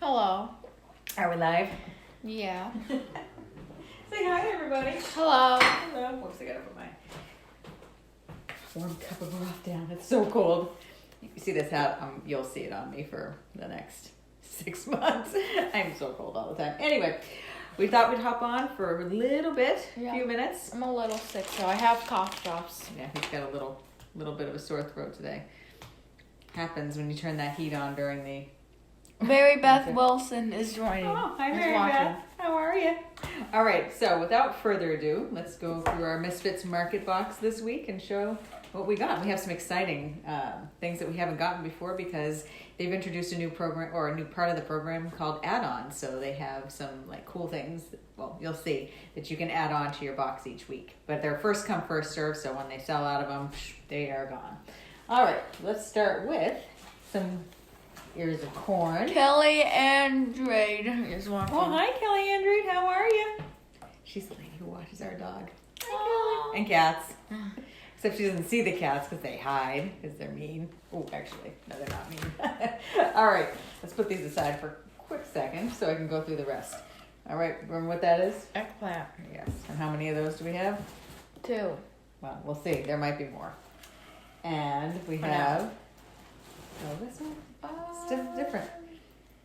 Hello. Are we live? Yeah. Say hi, everybody. Hello. Hello. Whoops, I gotta put my warm cup of broth down. It's so cold. You see this hat? You'll see it on me for the next 6 months. I'm so cold all the time. Anyway, we thought we'd hop on for a little bit, a few minutes. I'm a little sick, so I have cough drops. Yeah, he's got a little bit of a sore throat today. Happens when you turn that heat on during the... Mary Beth Wilson is joining. Oh, hi Mary Beth. How are you? All right, so without further ado, let's go through our Misfits Market box this week and show what we got. We have some exciting things that we haven't gotten before because they've introduced a new program or a new part of the program called add-ons. So they have some like cool things, well, you'll see, that you can add on to your box each week. But they're first come, first serve, so when they sell out of them, they are gone. All right, let's start with some ears of corn. Kelly Andrade is watching. Oh, hi, Kelly Andrade. How are you? She's the lady who watches our dog. Hi, Kelly. And cats. Except she doesn't see the cats because they hide because they're mean. Oh, actually, no, they're not mean. All right, let's put these aside for a quick second so I can go through the rest. All right, remember what that is? Eggplant. Yes. And how many of those do we have? 2. Well, we'll see. There might be more. And we have... Oh, this one? It's different.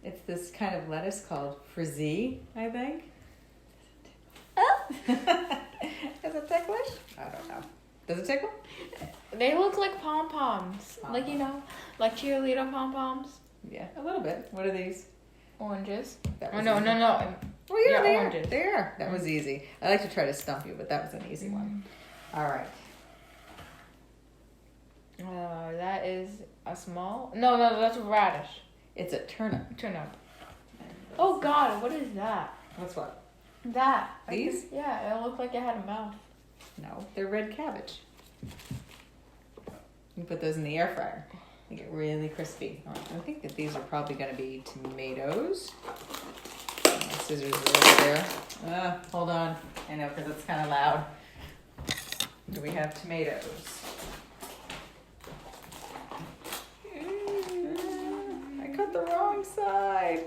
It's this kind of lettuce called frizzy, I think. Is it ticklish? I don't know. Does it tickle? They look like pom-poms. Oh. Like, like cheerleader pom-poms. Yeah, a little bit. What are these? Oranges. That Oh, was no. easy. Well, yeah, they oranges. are. They are. That was easy. I like to try to stump you, but that was an easy one. All right. That is a small... No, that's a radish. It's a turnip. Turnip. Oh, God, what is that? What's what? That. These? Yeah, it looked like it had a mouth. No, they're red cabbage. You put those in the air fryer. They get really crispy. I think that these are probably going to be tomatoes. My scissors are over there. Hold on. I know, because it's kind of loud. Do we have tomatoes? I cut the wrong side.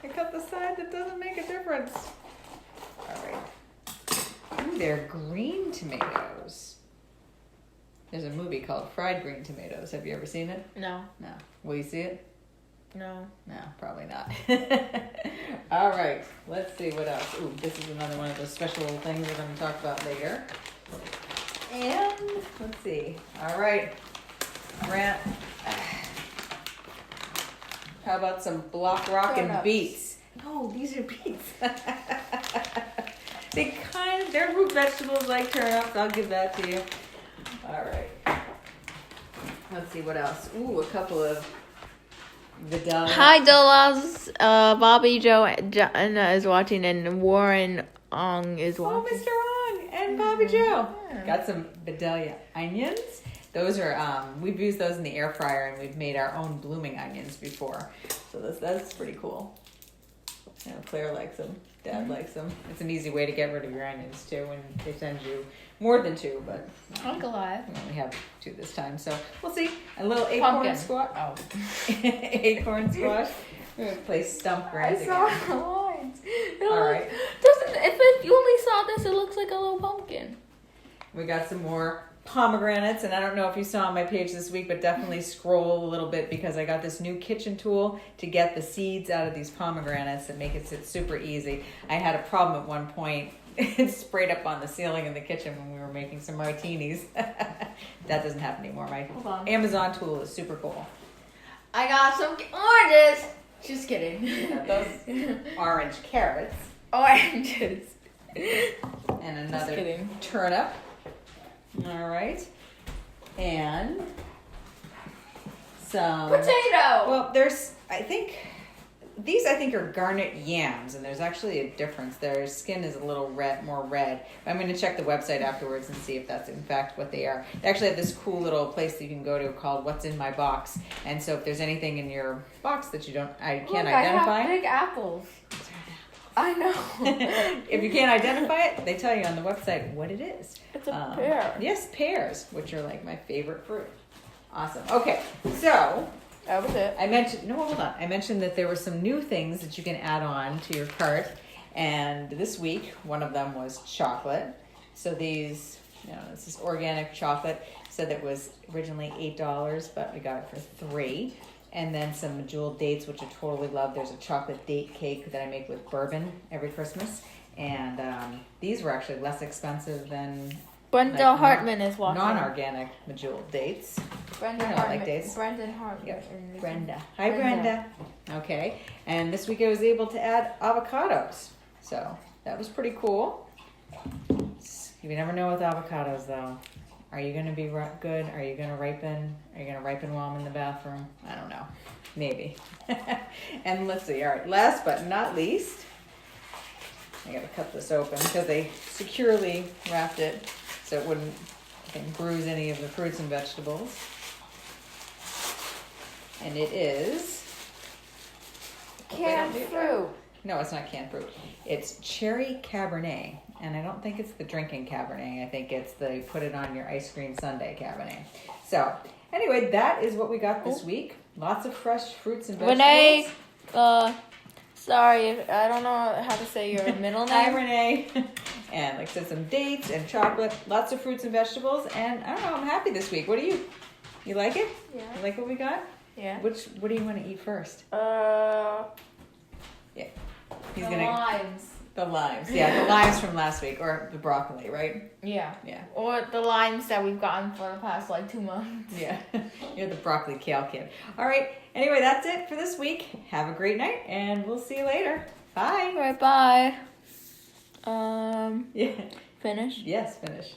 I cut the side that doesn't make a difference. All right. Ooh, they're green tomatoes. There's a movie called Fried Green Tomatoes. Have you ever seen it? No. No. Will you see it? No. No, probably not. All right. Let's see what else. Ooh, this is another one of those special things we're going to talk about later. And let's see. All right. Grant. How about some block rockin' beets? No, these are beets. They're root vegetables like turnips. I'll give that to you. All right. Let's see what else. Ooh, a couple of Vidalia. Hi, Dolas. Bobby Joe is watching, and Warren Ong is watching. Oh, Mr. Ong and Bobby Joe. Yeah. Got some Vidalia onions. Those are, we've used those in the air fryer, and we've made our own blooming onions before. So that's pretty cool. You know, Claire likes them. Dad likes them. It's an easy way to get rid of your onions, too, when they send you more than 2, but I'm glad. we only have 2 this time. So we'll see. A little acorn squash. Oh. Acorn squash. We're going to play Stump Grant again. I saw the lines. All right. If you only saw this, it looks like a little pumpkin. We got some more pomegranates, and I don't know if you saw on my page this week, but definitely scroll a little bit because I got this new kitchen tool to get the seeds out of these pomegranates and make it sit super easy. I had a problem at one point. It sprayed up on the ceiling in the kitchen when we were making some martinis. That doesn't happen anymore. My Amazon tool is super cool. I got some oranges. Just kidding. Those orange carrots. Oranges. And another turnip. All right. And some potato. Well, these I think are garnet yams, and there's actually a difference. Their skin is a little more red. I'm going to check the website afterwards and see if that's in fact what they are. They actually have this cool little place that you can go to called What's in My Box. And so if there's anything in your box that I can't identify. I have big apples. I know. If you can't identify it, they tell you on the website what it is. It's a pear. Yes, pears, which are like my favorite fruit. Awesome. Okay, so That was it. I mentioned that there were some new things that you can add on to your cart, and this week one of them was chocolate. So these, this is organic chocolate. Said it was originally $8, but we got it for $3. And then some Medjool dates, which I totally love. There's a chocolate date cake that I make with bourbon every Christmas, and these were actually less expensive than Brenda Hartman is watching. Non-organic Medjool dates. Brenda Hartman. Like dates. Brendan Hartman. Yep. Brenda. Hi, Brenda. Okay. And this week I was able to add avocados. So that was pretty cool. You never know with avocados, though. Are you going to be good? Are you going to ripen? Are you going to ripen while I'm in the bathroom? I don't know. Maybe. And let's see. All right. Last but not least, I got to cut this open because they securely wrapped it so it wouldn't bruise any of the fruits and vegetables. And it is canned fruit. No, it's not canned fruit. It's cherry Cabernet. And I don't think it's the drinking Cabernet. I think it's the put it on your ice cream sundae Cabernet. So anyway, that is what we got this week. Lots of fresh fruits and vegetables. Renee, sorry, I don't know how to say your middle name. Hi, Renee. And like I said, some dates and chocolate, lots of fruits and vegetables. And I don't know, I'm happy this week. What do you like it? Yeah. You like what we got? Yeah. What do you want to eat first? Yeah. He's the gonna limes. The limes. Yeah, the limes from last week, or the broccoli, right? Yeah. Yeah. Or the limes that we've gotten for the past 2 months. Yeah. You're the broccoli kale kid. All right. Anyway, that's it for this week. Have a great night, and we'll see you later. Bye. All right, bye. Yeah. Finish? Yes, finish.